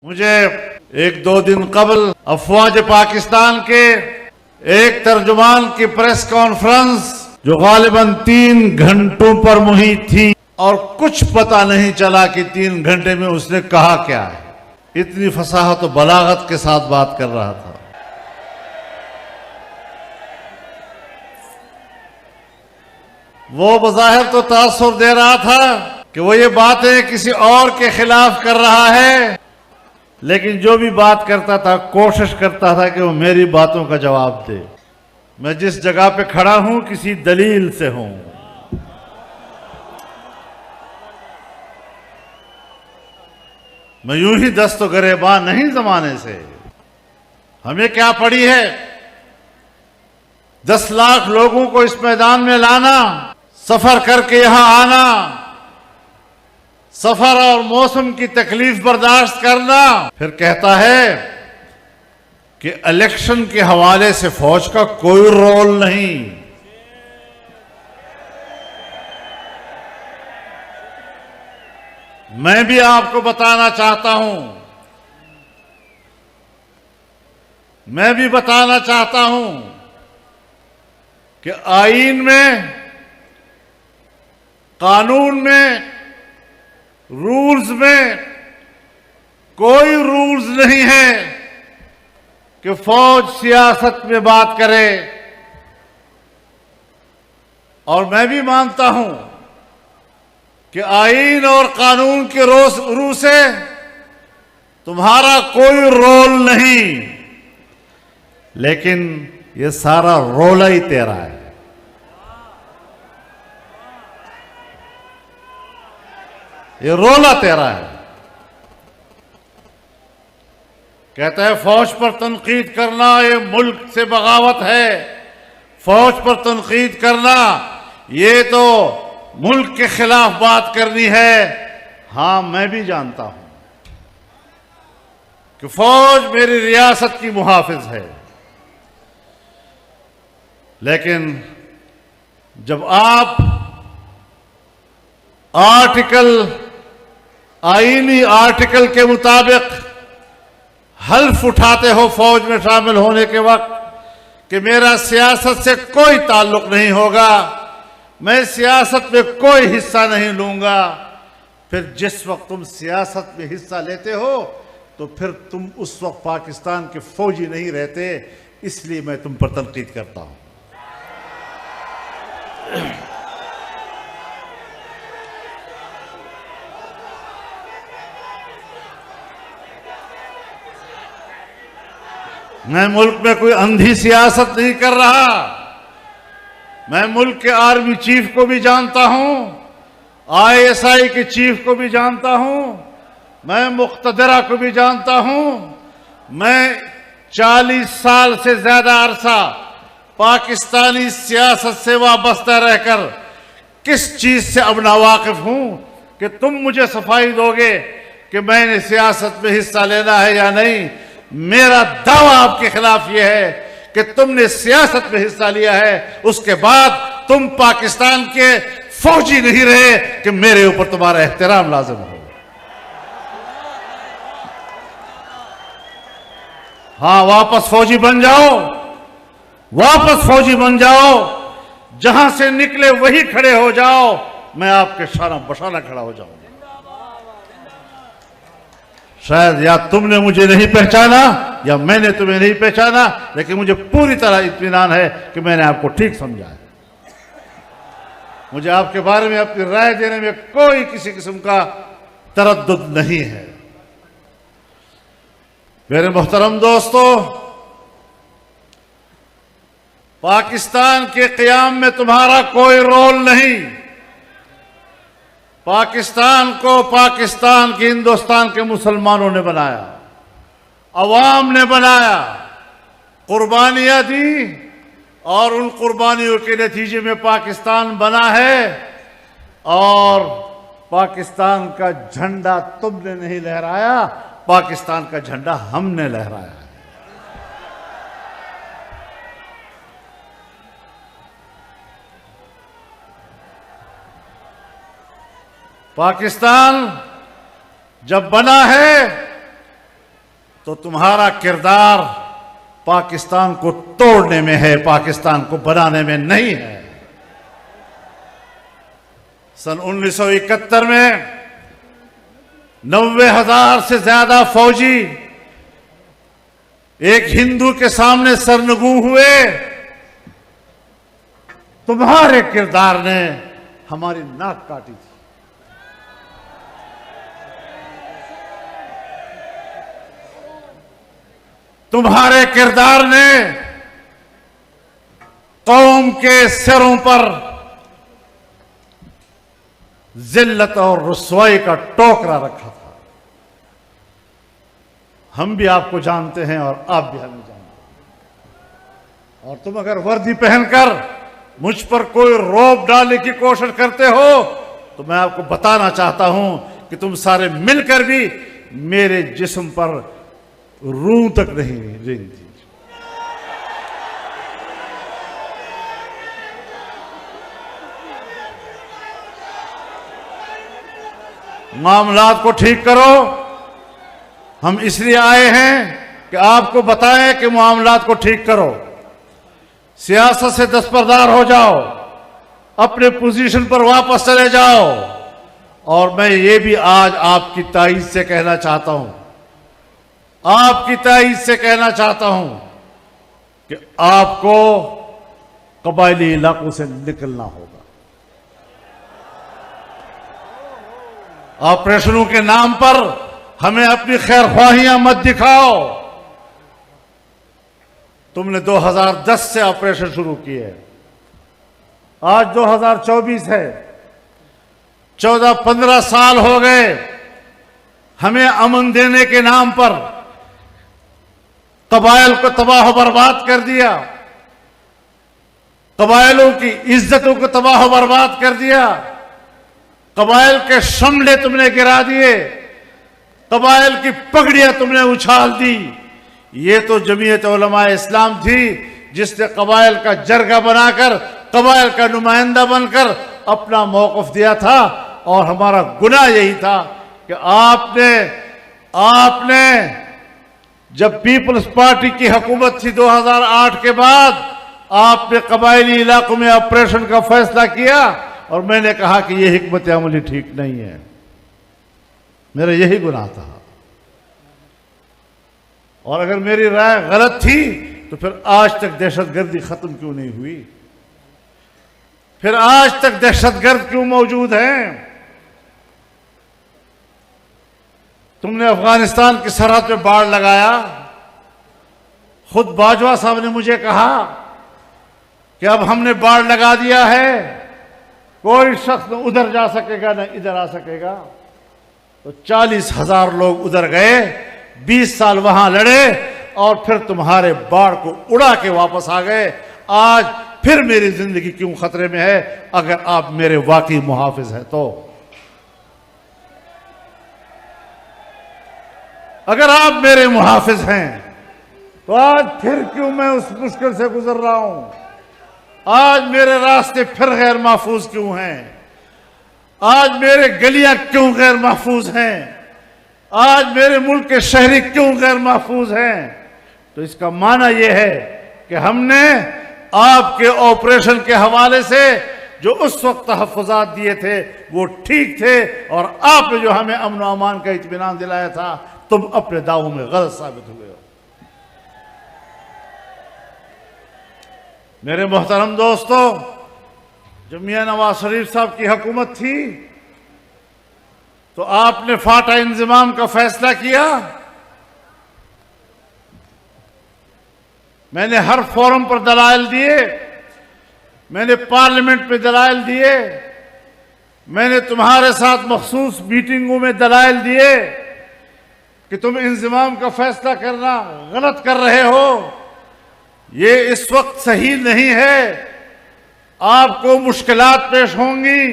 मुझे एक दो दिन कबल अफवाज पाकिस्तान के एक तर्जुमान की प्रेस कॉन्फ्रेंस जो गालिबन 3 घंटों पर मुहित थी और कुछ पता नहीं चला कि 3 घंटे में उसने कहा क्या है। इतनी फसाहत और बलागत के साथ बात कर रहा था। वो बज़ाहिर तो तासुर दे रहा था कि वो ये बातें किसी और के खिलाफ कर रहा है, लेकिन जो भी बात करता था कोशिश करता था कि वो मेरी बातों का जवाब दे। मैं जिस जगह पे खड़ा हूं किसी दलील से हूं। मैं यूं ही दस्त गरेबान नहीं जमाने से। हमें क्या पड़ी है? 10 लाख लोगों को इस मैदान में लाना, सफर करके यहां आना, सफर और मौसम की तकलीफ बर्दाश्त करना, फिर कहता है कि इलेक्शन के हवाले से फौज का कोई रोल नहीं। मैं भी आपको बताना चाहता हूं, कि आईन में, कानून में, रूल्स में कोई रूल्स नहीं है कि फौज सियासत में बात करे। और मैं भी मानता हूं कि आईन और कानून के रू से तुम्हारा कोई रोल नहीं, लेकिन ये सारा रोला ही तेरा है। ये रोला तेरा है। कहता है फौज पर तनकीद करना ये मुल्क से बगावत है, फौज पर तनकीद करना ये तो मुल्क के खिलाफ बात करनी है। हां, मैं भी जानता हूं कि फौज मेरी रियासत की मुहाफिज है, लेकिन जब आप आईनी आर्टिकल के मुताबिक हल्फ उठाते हो फौज में शामिल होने के वक्त कि मेरा सियासत से कोई ताल्लुक नहीं होगा, मैं सियासत में कोई हिस्सा नहीं लूंगा, फिर जिस वक्त तुम सियासत में हिस्सा लेते हो तो फिर तुम उस वक्त पाकिस्तान के फौजी नहीं रहते। इसलिए मैं तुम पर तनकीद करता हूं। मैं मुल्क में कोई अंधी सियासत नहीं कर रहा। मैं मुल्क के आर्मी चीफ को भी जानता हूं, ISI के चीफ को भी जानता हूं, मैं मुख्तदरा को भी जानता हूं। मैं 40 साल से ज्यादा अरसा पाकिस्तानी सियासत से वाबस्ता रहकर किस चीज से अब नावाकिफ हूं कि तुम मुझे सफाई दोगे कि मैंने सियासत में हिस्सा लेना है या नहीं। मेरा दावा आपके खिलाफ यह है कि तुमने सियासत में हिस्सा लिया है, उसके बाद तुम पाकिस्तान के फौजी नहीं रहे कि मेरे ऊपर तुम्हारा एहतराम लाजिम हो। हां, वापस फौजी बन जाओ, वापस फौजी बन जाओ, जहां से निकले वही खड़े हो जाओ। मैं आपके शाना बशाना खड़ा हो जाऊंगा। शायद या तुमने मुझे नहीं पहचाना या मैंने तुम्हें नहीं पहचाना, लेकिन मुझे पूरी तरह इत्मीनान है कि मैंने आपको ठीक समझा है। मुझे आपके बारे में अपनी राय देने में कोई किसी किस्म का तरद्दुद नहीं है। मेरे मोहतरम दोस्तों, पाकिस्तान के क़याम में तुम्हारा कोई रोल नहीं। पाकिस्तान को पाकिस्तान के हिंदुस्तान के मुसलमानों ने बनाया, अवाम ने बनाया, कुर्बानियां दी और उन कुर्बानियों के नतीजे में पाकिस्तान बना है। और पाकिस्तान का झंडा तुमने नहीं लहराया, पाकिस्तान का झंडा हमने लहराया है। पाकिस्तान जब बना है तो तुम्हारा किरदार पाकिस्तान को तोड़ने में है, पाकिस्तान को बनाने में नहीं है। सन 1971 में 90,000 से ज्यादा फौजी एक हिंदू के सामने सरनगू हुए। तुम्हारे किरदार ने हमारी नाक काटी थी। तुम्हारे किरदार ने कौम के सिरों पर जिल्लत और रुसवाई का टोकरा रखा था। हम भी आपको जानते हैं और आप भी हमें जानते हैं। और तुम अगर वर्दी पहनकर मुझ पर कोई रौब डालने की कोशिश करते हो तो मैं आपको बताना चाहता हूं कि तुम सारे मिलकर भी मेरे जिस्म पर रूह तक नहीं रेंगती। मामलात को ठीक करो। हम इसलिए आए हैं कि आपको बताएं कि मामलात को ठीक करो। सियासत से दस्तबरदार हो जाओ, अपने पोजीशन पर वापस चले जाओ। और मैं ये भी आज आपकी ताईद से कहना चाहता हूं, आपकी ताईद से कहना चाहता हूं कि आपको कबायली इलाकों से निकलना होगा। ऑपरेशनों के नाम पर हमें अपनी खैरख्वाहियां मत दिखाओ। तुमने 2010 से ऑपरेशन शुरू किए, आज 2024 है, 14-15 साल हो गए। हमें अमन देने के नाम पर कबाइल को तबाह बर्बाद कर दिया, कबाइलों की इज्जतों को तबाह बर्बाद कर दिया, कबाइल के शमले तुमने गिरा दिए, कबाइल की पगड़ियां तुमने उछाल दी। ये तो जमीयत उलमा इस्लाम थी जिसने कबाइल का जरगा बनाकर, कबाइल का नुमाइंदा बनकर अपना मौक़िफ़ दिया था। और हमारा गुनाह यही था कि आपने जब पीपल्स पार्टी की हुकूमत थी 2008 के बाद, आपने कबायली इलाकों में ऑपरेशन का फैसला किया और मैंने कहा कि यह हिकमत अमली ठीक नहीं है। मेरा यही गुनाह था। और अगर मेरी राय गलत थी तो फिर आज तक दहशतगर्दी खत्म क्यों नहीं हुई? फिर आज तक दहशतगर्द क्यों मौजूद हैं? तुमने अफगानिस्तान की सरहद पे बाड़ लगाया। खुद बाजवा साहब ने मुझे कहा कि अब हमने बाड़ लगा दिया है, कोई शख्स न उधर जा सकेगा न इधर आ सकेगा। तो 40,000 लोग उधर गए, 20 साल वहां लड़े और फिर तुम्हारे बाढ़ को उड़ा के वापस आ गए। आज फिर मेरी जिंदगी क्यों खतरे में है अगर आप मेरे वाकई मुहाफिज हैं तो? अगर आप मेरे मुहाफिज हैं तो आज फिर क्यों मैं उस मुश्किल से गुजर रहा हूं? आज मेरे रास्ते फिर गैर महफूज क्यों हैं? आज मेरे गलियां क्यों गैर महफूज हैं? आज मेरे मुल्क के शहरी क्यों गैर महफूज हैं? तो इसका माना यह है कि हमने आपके ऑपरेशन के हवाले से जो उस वक्त तहफ़्फ़ुज़ात दिए थे वो ठीक थे, और आपने जो हमें अमन व अमान का इत्मीनान दिलाया था, तुम अपने दावों में गलत साबित हुए हो। मेरे मोहतरम दोस्तों, जब मियां नवाज शरीफ साहब की हुकूमत थी तो आपने फाटा इंज़िमाम का फैसला किया। मैंने हर फोरम पर दलाइल दिए, मैंने पार्लियामेंट में दलाइल दिए, मैंने तुम्हारे साथ मखसूस मीटिंगों में दलाइल दिए कि तुम इंज़िमाम का फैसला करना गलत कर रहे हो, ये इस वक्त सही नहीं है, आपको मुश्किलात पेश होंगी,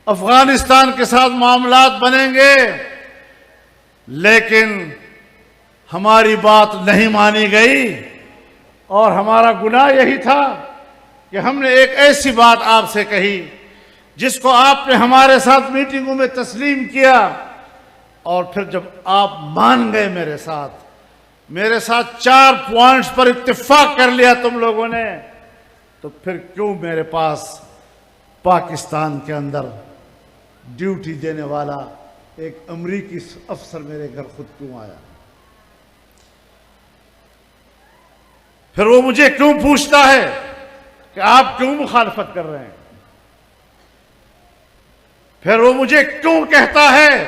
अफगानिस्तान के साथ मामलात बनेंगे। लेकिन हमारी बात नहीं मानी गई और हमारा गुनाह यही था कि हमने एक ऐसी बात आपसे कही जिसको आपने हमारे साथ मीटिंगों में तस्लीम किया, और फिर जब आप मान गए मेरे साथ मेरे साथ 4 पॉइंट्स पर इत्तेफाक कर लिया तुम लोगों ने, तो फिर क्यों मेरे पास पाकिस्तान के अंदर ड्यूटी देने वाला एक अमरीकी अफसर मेरे घर खुद क्यों आया? फिर वो मुझे क्यों पूछता है कि आप क्यों मुखालफत कर रहे हैं? फिर वो मुझे क्यों कहता है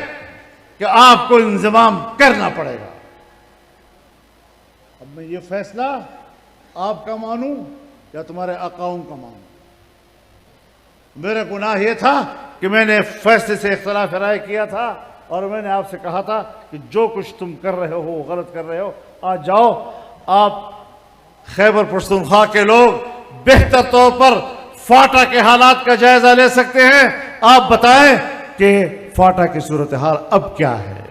कि आपको इंतजाम करना पड़ेगा? अब मैं ये फैसला आपका मानूं या तुम्हारे आकाओं का मानूं? मेरा गुनाह यह था कि मैंने फैसले से इख्तिलाफ राय किया था और मैंने आपसे कहा था कि जो कुछ तुम कर रहे हो गलत कर रहे हो। आज जाओ, आप खैबर पख्तूनख्वा के लोग बेहतर तौर पर फाटा के हालात का जायजा ले सकते हैं। आप बताएं कि फाटा की सूरत हाल अब क्या है।